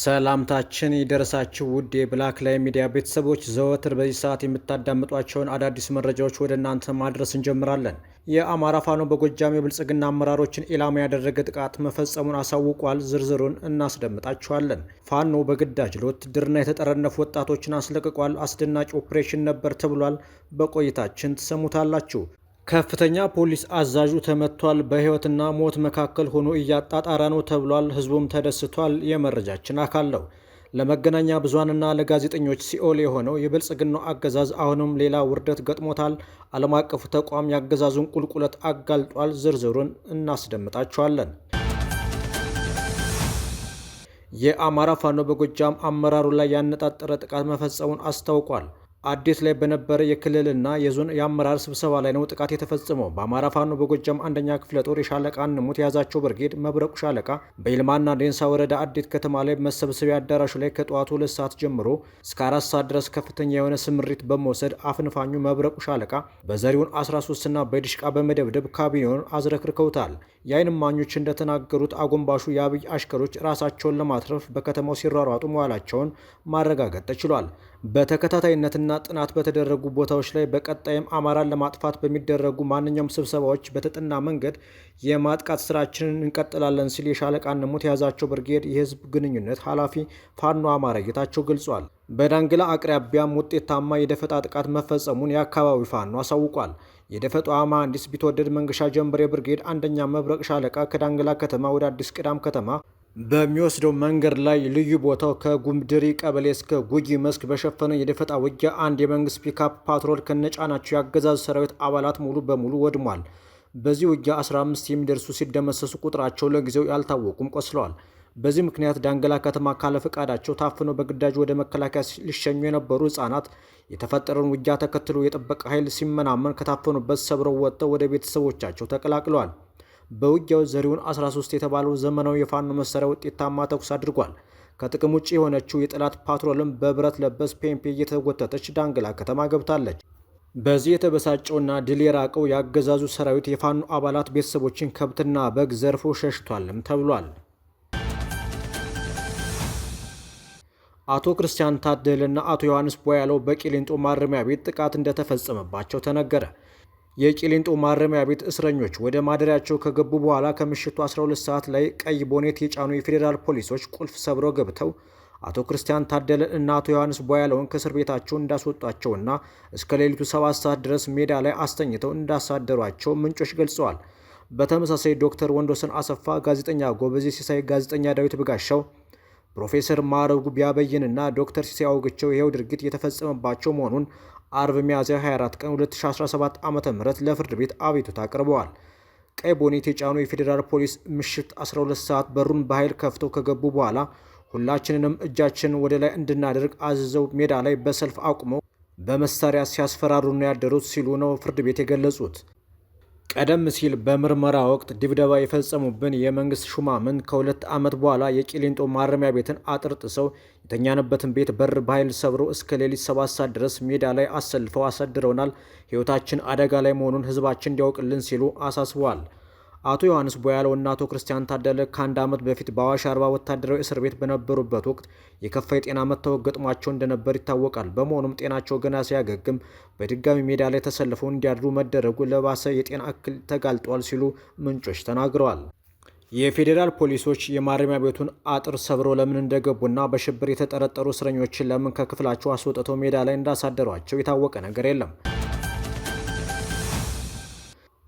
ሰላምታችን ይደረሳችሁ ውድ የብላክ ላይን ሚዲያ ቤተሰቦች፣ ዘወትር በዚህ ሰዓት የምታዳምጧቸውን አዳዲስ መረጃዎች ወደ እናንተ ማድረስ እንጀምራለን። የአማራ ፋኖ በጎጃም የብልጽግና አመራሮችን ኢላማ ያደረገ ጥቃት መፈጸሙን አሳውቋል። ዝርዝሩን እናስደምጣችኋለን። ፋኖ በግዳጅ ለውትድርና የተጠረነፉ ወጣቶችን አስለቅቋል። አስደናቂ ኦፕሬሽን ነበር ተብሏል። በቆይታችን ትሰሙታላችሁ። ከፍተኛ ፖሊስ አዛዡ ተመቷል። በህይወትና ሞት መካከል ሆኖ እያጣጣረ ነው ተብሏል። ህዝቡም ተደስቷል። የመረጃችን አካል ነው። ለመገናኛ ብዙሃንና ለጋዜጠኞች ሲኦል የሆነው የብልጽግናው አገዛዝ አሁንም ሌላ ውርደት ገጥሞታል። ዓለም አቀፉ ተቋም የአገዛዙን ቁልቁለት አጋልጧል። ዝርዝሩን እናስደምጣችኋለን። የአማራ ፋኖ በጎጃም አመራሩ ላይ ያነጣጠረ ጥቃት መፈጸሙን አስታውቋል። አዲስ ላይ በነበረ የክልልና የዞን የአመራር ስብሰባ ላይ ነው ጥቃት የተፈጸመው። በአማራ ፋኖ በጎጃም አንደኛ ክፍለ ጦር የሻለቃ ንሙት የያዛቸው ብርጌድ መብረቁ ሻለቃ በይልማና ዴንሳ ወረዳ አዲት ከተማ ላይ መሰብሰቢያ አዳራሹ ላይ ከጠዋቱ 2 ሰዓት ጀምሮ እስከ 4 ሰዓት ድረስ ከፍተኛ የሆነ ስምሪት በመውሰድ አፍንፋኙ መብረቁ ሻለቃ በዘሪውን 13ና በዲሽቃ በመደብደብ ካቢኔውን አዝረክርከውታል። የዓይን እማኞች እንደተናገሩት አጎንባሹ የአብይ አሽከሮች ራሳቸውን ለማትረፍ በከተማው ሲሯሯጡ መዋላቸውን ማረጋገጥ ተችሏል። በተከታታይነትና ጥናት በተደረጉ ቦታዎች ላይ በቀጣይም አማራን ለማጥፋት በሚደረጉ ማንኛውም ስብሰባዎች በተጠና መንገድ የማጥቃት ስራችንን እንቀጥላለን ሲል የሻለቃ ንሙት የያዛቸው ብርጌድ የህዝብ ግንኙነት ኃላፊ ፋኖ አማረ ጌታቸው ገልጿል። በዳንግላ አቅራቢያም ውጤታማ የደፈጣ ጥቃት መፈጸሙን የአካባቢው ፋኖ አሳውቋል። የደፈጣው መሐንዲስ ቢትወደድ መንገሻ ጀንበሬ ብርጌድ አንደኛ መብረቅ ሻለቃ ከዳንግላ ከተማ ወደ አዲስ ቅዳም ከተማ በሚወስደው መንገድ ላይ ልዩ ቦታው ከጉምድሪ ቀበሌ እስከ ጉጂ መስክ በሸፈነ የደፈጣ ውጊያ አንድ የመንግስት ፒካፕ ፓትሮል ከነጫናቸው የአገዛዙ ሰራዊት አባላት ሙሉ በሙሉ ወድሟል። በዚህ ውጊያ 15 የሚደርሱ ሲደመሰሱ ቁጥራቸው ለጊዜው ያልታወቁም ቆስለዋል። በዚህ ምክንያት ዳንግላ ከተማ ካለ ፈቃዳቸው ታፍነው በግዳጅ ወደ መከላከያ ሊሸኙ የነበሩ ህጻናት የተፈጠረውን ውጊያ ተከትሎ የጥበቃ ኃይል ሲመናመን ከታፈኑበት ሰብረው ወጥተው ወደ ቤተሰቦቻቸው ተቀላቅለዋል። በውጊያው ዘሪውን 13 የተባለው ዘመናዊ የፋኖ መሳሪያ ውጤታማ ተኩስ አድርጓል። ከጥቅም ውጭ የሆነችው የጠላት ፓትሮልም በብረት ለበስ ፔምፔ እየተጎተተች ዳንግላ ከተማ ገብታለች። በዚህ የተበሳጨውና ድል የራቀው የአገዛዙ ሰራዊት የፋኖ አባላት ቤተሰቦችን ከብትና በግ ዘርፎ ሸሽቷልም ተብሏል። አቶ ክርስቲያን ታደለና አቶ ዮሐንስ ቦያለው በቂሊንጦ ማረሚያ ቤት ጥቃት እንደተፈጸመባቸው ተነገረ። የቂሊንጦ ማረሚያ ቤት እስረኞች ወደ ማደሪያቸው ከገቡ በኋላ ከምሽቱ 12 ሰዓት ላይ ቀይ ቦኔት የጫኑ የፌዴራል ፖሊሶች ቁልፍ ሰብረው ገብተው አቶ ክርስቲያን ታደለ እና አቶ ዮሐንስ ቦያለውን ከእስር ቤታቸው እንዳስወጧቸውና እስከ ሌሊቱ 7 ሰዓት ድረስ ሜዳ ላይ አስተኝተው እንዳሳደሯቸው ምንጮች ገልጸዋል። በተመሳሳይ ዶክተር ወንዶሰን አሰፋ፣ ጋዜጠኛ ጎበዜ ሲሳይ፣ ጋዜጠኛ ዳዊት በጋሻው፣ ፕሮፌሰር ማዕረጉ ቢያበይንና ዶክተር ሲሳይ አውግቸው ይሄው ድርጊት የተፈጸመባቸው መሆኑን አርብ ሚያዝያ 24 ቀን 2017 ዓ.ም ለፍርድ ቤት አቤቱታ አቅርበዋል። ቀይ ቦኔት የጫኑ የፌዴራል ፖሊስ ምሽት 12 ሰዓት በሩን በኃይል ከፍተው ከገቡ በኋላ ሁላችንንም እጃችንን ወደ ላይ እንድናደርግ አዝዘው ሜዳ ላይ በሰልፍ አቁመው በመሳሪያ ሲያስፈራሩ ነው ያደሩት ሲሉ ነው ፍርድ ቤት የገለጹት። ቀደም ሲል በምርመራ ወቅት ድብደባ የፈጸሙብን የመንግስት ሹማምንት ከ2 ዓመት በኋላ የቂሊንጦ ማረሚያ ቤትን አጥር ጥሰው የተኛንበትን ቤት በር በኃይል ሰብረው እስከ ሌሊት 7 ሰዓት ድረስ ሜዳ ላይ አሰልፈው አሳድረውናል። ሕይወታችን አደጋ ላይ መሆኑን ህዝባችን እንዲያውቅልን ሲሉ አሳስበዋል። አቶ ዮሐንስ ቦያለው እና አቶ ክርስቲያን ታደለ ከ1 ዓመት በፊት በአዋሽ አርባ ወታደራዊ እስር ቤት በነበሩበት ወቅት የከፋ የጤና መታወክ ገጥሟቸው እንደነበር ይታወቃል። በመሆኑም ጤናቸው ገና ሲያገግም በድጋሚ ሜዳ ላይ ተሰልፈው እንዲያድሩ መደረጉ ለባሰ የጤና እክል ተጋልጧል ሲሉ ምንጮች ተናግረዋል። የፌዴራል ፖሊሶች የማረሚያ ቤቱን አጥር ሰብረው ለምን እንደገቡና በሽብር የተጠረጠሩ እስረኞችን ለምን ከክፍላቸው አስወጥተው ሜዳ ላይ እንዳሳደሯቸው የታወቀ ነገር የለም።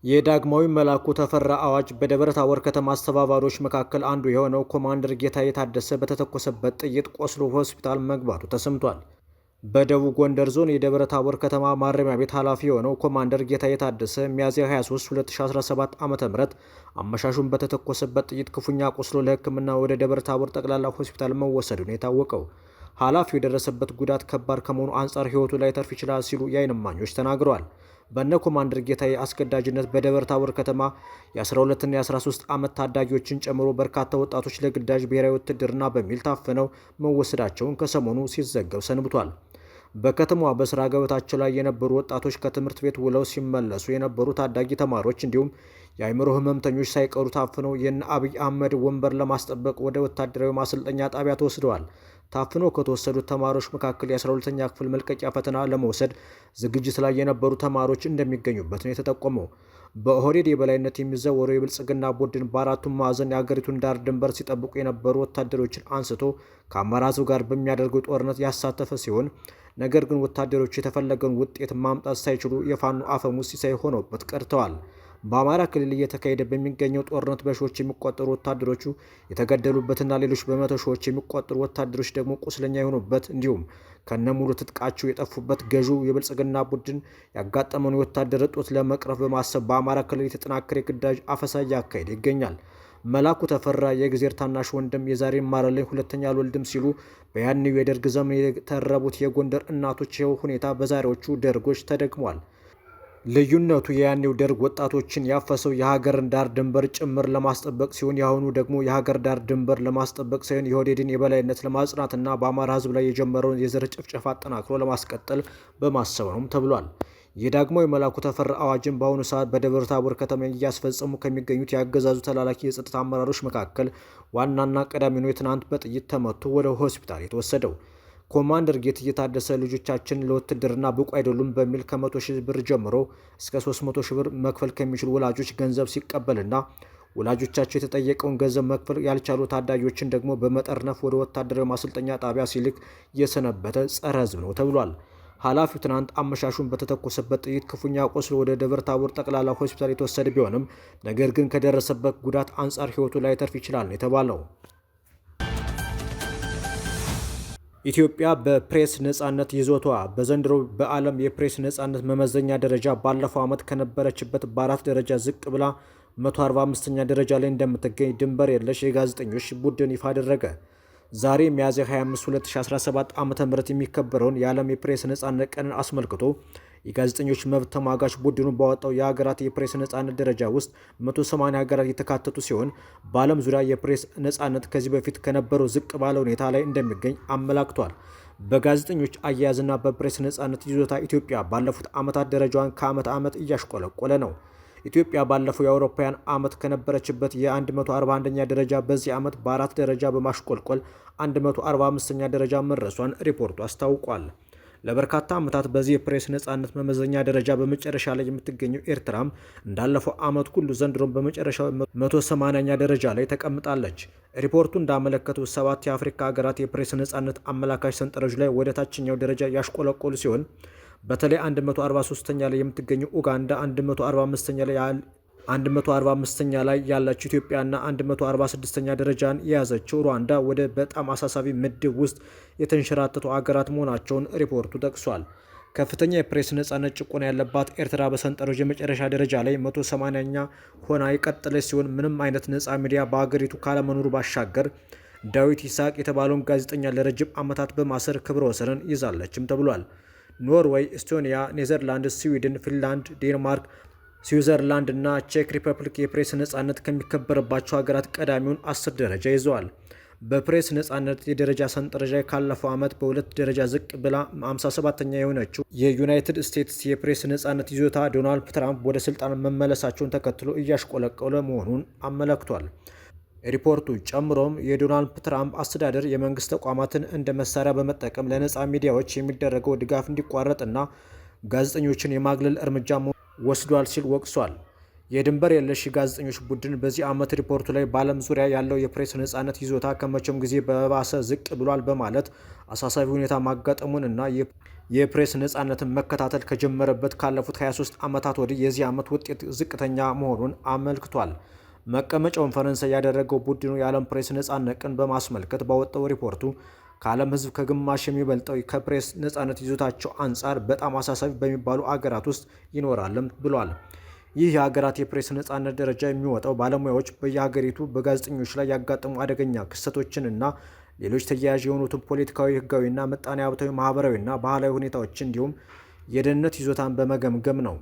የዳግማዊ መላኩ ተፈራ አዋጅ በደብረ ታቦር ከተማ አስተባባሪዎች መካከል አንዱ የሆነው ኮማንደር ጌታዬ ታደሰ በተተኮሰበት ጥይት ቆስሎ ሆስፒታል መግባቱ ተሰምቷል። በደቡብ ጎንደር ዞን የደብረ ታቦር ከተማ ማረሚያ ቤት ኃላፊ የሆነው ኮማንደር ጌታዬ ታደሰ ሚያዝያ 23 2017 ዓ.ም አመሻሹን በተተኮሰበት ጥይት ክፉኛ ቆስሎ ለሕክምና ወደ ደብረ ታቦር ጠቅላላ ሆስፒታል መወሰዱን የታወቀው ኃላፊው የደረሰበት ጉዳት ከባድ ከመሆኑ አንጻር ሕይወቱ ላይ ተርፍ ይችላል ሲሉ የዓይን እማኞች ተናግረዋል። በእነ ኮማንደር ጌታዬ አስገዳጅነት በደብረ ታቦር ከተማ የ12ና የ13 ዓመት ታዳጊዎችን ጨምሮ በርካታ ወጣቶች ለግዳጅ ብሔራዊ ውትድርና በሚል ታፍነው መወሰዳቸውን ከሰሞኑ ሲዘገብ ሰንብቷል። በከተማዋ በስራ ገበታቸው ላይ የነበሩ ወጣቶች፣ ከትምህርት ቤት ውለው ሲመለሱ የነበሩ ታዳጊ ተማሪዎች እንዲሁም የአእምሮ ህመምተኞች ሳይቀሩ ታፍነው የነ አብይ አህመድ ወንበር ለማስጠበቅ ወደ ወታደራዊ ማሰልጠኛ ጣቢያ ተወስደዋል። ታፍነው ከተወሰዱት ተማሪዎች መካከል የ12ኛ ክፍል መልቀቂያ ፈተና ለመውሰድ ዝግጅት ላይ የነበሩ ተማሪዎች እንደሚገኙበት ነው የተጠቆመው። በኦህዴድ የበላይነት የሚዘወረው የብልጽግና ቡድን በአራቱም ማዕዘን የአገሪቱን ዳር ድንበር ሲጠብቁ የነበሩ ወታደሮችን አንስቶ ከአማራ ህዝብ ጋር በሚያደርገው ጦርነት ያሳተፈ ሲሆን ነገር ግን ወታደሮቹ የተፈለገውን ውጤት ማምጣት ሳይችሉ የፋኖ አፈሙዝ ሲሳይ ሆነውበት ቀርተዋል። በአማራ ክልል እየተካሄደ በሚገኘው ጦርነት በሺዎች የሚቆጠሩ ወታደሮቹ የተገደሉበትና ሌሎች በመቶ ሺዎች የሚቆጠሩ ወታደሮች ደግሞ ቁስለኛ የሆኑበት እንዲሁም ከነሙሉ ትጥቃቸው የጠፉበት ገዢው የብልጽግና ቡድን ያጋጠመውን የወታደር እጦት ለመቅረፍ በማሰብ በአማራ ክልል የተጠናከረ የግዳጅ አፈሳ እያካሄደ ይገኛል። መላኩ ተፈራ የእግዜር ታናሽ ወንድም የዛሬ ማረልኝ ሁለተኛ አልወልድም ሲሉ በያኔው የደርግ ዘመን የተረቡት የጎንደር እናቶች ይኸው ሁኔታ በዛሬዎቹ ደርጎች ተደግሟል። ልዩነቱ የያኔው ደርግ ወጣቶችን ያፈሰው የሀገርን ዳር ድንበር ጭምር ለማስጠበቅ ሲሆን የአሁኑ ደግሞ የሀገር ዳር ድንበር ለማስጠበቅ ሳይሆን የኦህዴድን የበላይነት ለማጽናትና በአማራ ሕዝብ ላይ የጀመረውን የዘር ጭፍጨፋ አጠናክሮ ለማስቀጠል በማሰብ ነውም ተብሏል። ይህ ደግሞ የመላኩ ተፈራ አዋጅን በአሁኑ ሰዓት በደብረ ታቦር ከተማ እያስፈጸሙ ከሚገኙት የአገዛዙ ተላላኪ የጸጥታ አመራሮች መካከል ዋናና ቀዳሚ ነው። የትናንት በጥይት ተመቶ ወደ ሆስፒታል የተወሰደው ኮማንደር ጌትዬ ታደሰ ልጆቻችን ለውትድርና ብቁ አይደሉም በሚል ከ100 ሺህ ብር ጀምሮ እስከ 300 ሺህ ብር መክፈል ከሚችሉ ወላጆች ገንዘብ ሲቀበልና ወላጆቻቸው የተጠየቀውን ገንዘብ መክፈል ያልቻሉ ታዳጊዎችን ደግሞ በመጠርነፍ ወደ ወታደራዊ ማሰልጠኛ ጣቢያ ሲልክ የሰነበተ ጸረ ሕዝብ ነው ተብሏል። ኃላፊው ትናንት አመሻሹን በተተኮሰበት ጥይት ክፉኛ ቆስሎ ወደ ደብረ ታቦር ጠቅላላ ሆስፒታል የተወሰደ ቢሆንም ነገር ግን ከደረሰበት ጉዳት አንጻር ሕይወቱ ላይተርፍ ይችላል ነው የተባለው። ኢትዮጵያ በፕሬስ ነጻነት ይዞታዋ በዘንድሮ በዓለም የፕሬስ ነጻነት መመዘኛ ደረጃ ባለፈው ዓመት ከነበረችበት በ4 ደረጃ ዝቅ ብላ 145ኛ ደረጃ ላይ እንደምትገኝ ድንበር የለሽ የጋዜጠኞች ቡድን ይፋ አደረገ። ዛሬ ሚያዝያ 25 2017 ዓ.ም የሚከበረውን የዓለም የፕሬስ ነጻነት ቀንን አስመልክቶ የጋዜጠኞች መብት ተሟጋች ቡድኑ ባወጣው የሀገራት የፕሬስ ነጻነት ደረጃ ውስጥ 180 ሀገራት የተካተቱ ሲሆን በዓለም ዙሪያ የፕሬስ ነጻነት ከዚህ በፊት ከነበረው ዝቅ ባለ ሁኔታ ላይ እንደሚገኝ አመላክቷል። በጋዜጠኞች አያያዝና በፕሬስ ነጻነት ይዞታ ኢትዮጵያ ባለፉት ዓመታት ደረጃዋን ከዓመት ዓመት እያሽቆለቆለ ነው። ኢትዮጵያ ባለፈው የአውሮፓውያን ዓመት ከነበረችበት የ141ኛ ደረጃ በዚህ ዓመት በ4 ደረጃ በማሽቆልቆል 145ኛ ደረጃ መድረሷን ሪፖርቱ አስታውቋል። ለበርካታ ዓመታት በዚህ የፕሬስ ነጻነት መመዘኛ ደረጃ በመጨረሻ ላይ የምትገኘው ኤርትራም እንዳለፈው ዓመት ሁሉ ዘንድሮም በመጨረሻው 180ኛ ደረጃ ላይ ተቀምጣለች። ሪፖርቱ እንዳመለከተው 7 የአፍሪካ ሀገራት የፕሬስ ነጻነት አመላካች ሰንጠረዥ ላይ ወደ ታችኛው ደረጃ ያሽቆለቆሉ ሲሆን በተለይ 143ኛ ላይ የምትገኘው ኡጋንዳ 145ኛ ላይ ያለችው ኢትዮጵያና 146ኛ ደረጃን የያዘችው ሩዋንዳ ወደ በጣም አሳሳቢ ምድብ ውስጥ የተንሸራተቱ አገራት መሆናቸውን ሪፖርቱ ጠቅሷል። ከፍተኛ የፕሬስ ነጻነት ጭቆና ያለባት ኤርትራ በሰንጠረዥ የመጨረሻ ደረጃ ላይ 180ኛ ሆና የቀጠለች ሲሆን ምንም አይነት ነጻ ሚዲያ በአገሪቱ ካለመኖሩ ባሻገር ዳዊት ይስሐቅ የተባለውን ጋዜጠኛ ለረጅም ዓመታት በማሰር ክብረ ወሰንን ይዛለችም ተብሏል። ኖርዌይ፣ ኤስቶኒያ፣ ኔዘርላንድስ፣ ስዊድን፣ ፊንላንድ፣ ዴንማርክ፣ ስዊዘርላንድ እና ቼክ ሪፐብሊክ የፕሬስ ነጻነት ከሚከበርባቸው ሀገራት ቀዳሚውን 10 ደረጃ ይዘዋል። በፕሬስ ነጻነት የደረጃ ሰንጠረዥ ካለፈው ዓመት በ2 ደረጃ ዝቅ ብላ 57ኛ የሆነችው የዩናይትድ ስቴትስ የፕሬስ ነጻነት ይዞታ ዶናልድ ትራምፕ ወደ ስልጣን መመለሳቸውን ተከትሎ እያሽቆለቆለ መሆኑን አመለክቷል። ሪፖርቱ ጨምሮም የዶናልድ ትራምፕ አስተዳደር የመንግስት ተቋማትን እንደ መሳሪያ በመጠቀም ለነጻ ሚዲያዎች የሚደረገው ድጋፍ እንዲቋረጥና ጋዜጠኞችን የማግለል እርምጃ ወስዷል ሲል ወቅሷል። የድንበር የለሽ ጋዜጠኞች ቡድን በዚህ ዓመት ሪፖርቱ ላይ በዓለም ዙሪያ ያለው የፕሬስ ነጻነት ይዞታ ከመቼም ጊዜ በባሰ ዝቅ ብሏል በማለት አሳሳቢ ሁኔታ ማጋጠሙን እና የፕሬስ ነጻነትን መከታተል ከጀመረበት ካለፉት 23 ዓመታት ወዲህ የዚህ ዓመት ውጤት ዝቅተኛ መሆኑን አመልክቷል። መቀመጫውን ፈረንሳይ ያደረገው ቡድኑ የዓለም ፕሬስ ነጻነት ቀን በማስመልከት ባወጣው ሪፖርቱ ከዓለም ሕዝብ ከግማሽ የሚበልጠው ከፕሬስ ነጻነት ይዞታቸው አንጻር በጣም አሳሳቢ በሚባሉ አገራት ውስጥ ይኖራልም ብሏል። ይህ የሀገራት የፕሬስ ነጻነት ደረጃ የሚወጣው ባለሙያዎች በየሀገሪቱ በጋዜጠኞች ላይ ያጋጠሙ አደገኛ ክስተቶችን እና ሌሎች ተያያዥ የሆኑትን ፖለቲካዊ፣ ሕጋዊና ምጣኔ ሀብታዊ፣ ማህበራዊና ባህላዊ ሁኔታዎች እንዲሁም የደህንነት ይዞታን በመገምገም ነው።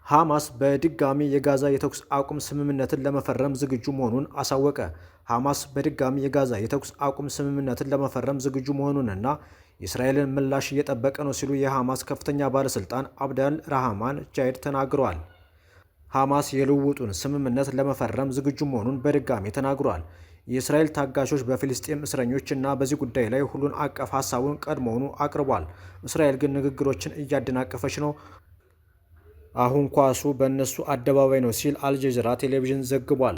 ሐማስ በድጋሚ የጋዛ የተኩስ አቁም ስምምነትን ለመፈረም ዝግጁ መሆኑን አሳወቀ። ሐማስ በድጋሚ የጋዛ የተኩስ አቁም ስምምነትን ለመፈረም ዝግጁ መሆኑንና የእስራኤልን ምላሽ እየጠበቀ ነው ሲሉ የሐማስ ከፍተኛ ባለሥልጣን አብደል ራህማን ጃይድ ተናግረዋል። ሐማስ የልውውጡን ስምምነት ለመፈረም ዝግጁ መሆኑን በድጋሚ ተናግሯል። የእስራኤል ታጋሾች በፊልስጤም እስረኞች እና በዚህ ጉዳይ ላይ ሁሉን አቀፍ ሀሳቡን ቀድሞውኑ አቅርቧል። እስራኤል ግን ንግግሮችን እያደናቀፈች ነው፣ አሁን ኳሱ በእነሱ አደባባይ ነው ሲል አልጀዚራ ቴሌቪዥን ዘግቧል።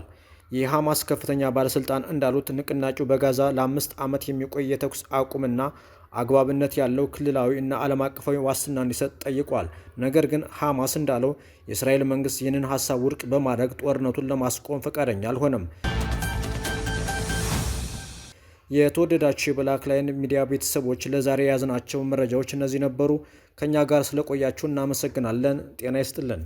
የሐማስ ከፍተኛ ባለሥልጣን እንዳሉት ንቅናቄው በጋዛ ለ5 ዓመት የሚቆይ የተኩስ አቁምና አግባብነት ያለው ክልላዊ እና ዓለም አቀፋዊ ዋስትና እንዲሰጥ ጠይቋል። ነገር ግን ሐማስ እንዳለው የእስራኤል መንግስት ይህንን ሀሳብ ውድቅ በማድረግ ጦርነቱን ለማስቆም ፈቃደኛ አልሆነም። የተወደዳችሁ የብላክ ላይን ሚዲያ ቤተሰቦች ለዛሬ የያዝናቸው መረጃዎች እነዚህ ነበሩ። ከኛ ጋር ስለቆያችሁ እናመሰግናለን። ጤና ይስጥልን።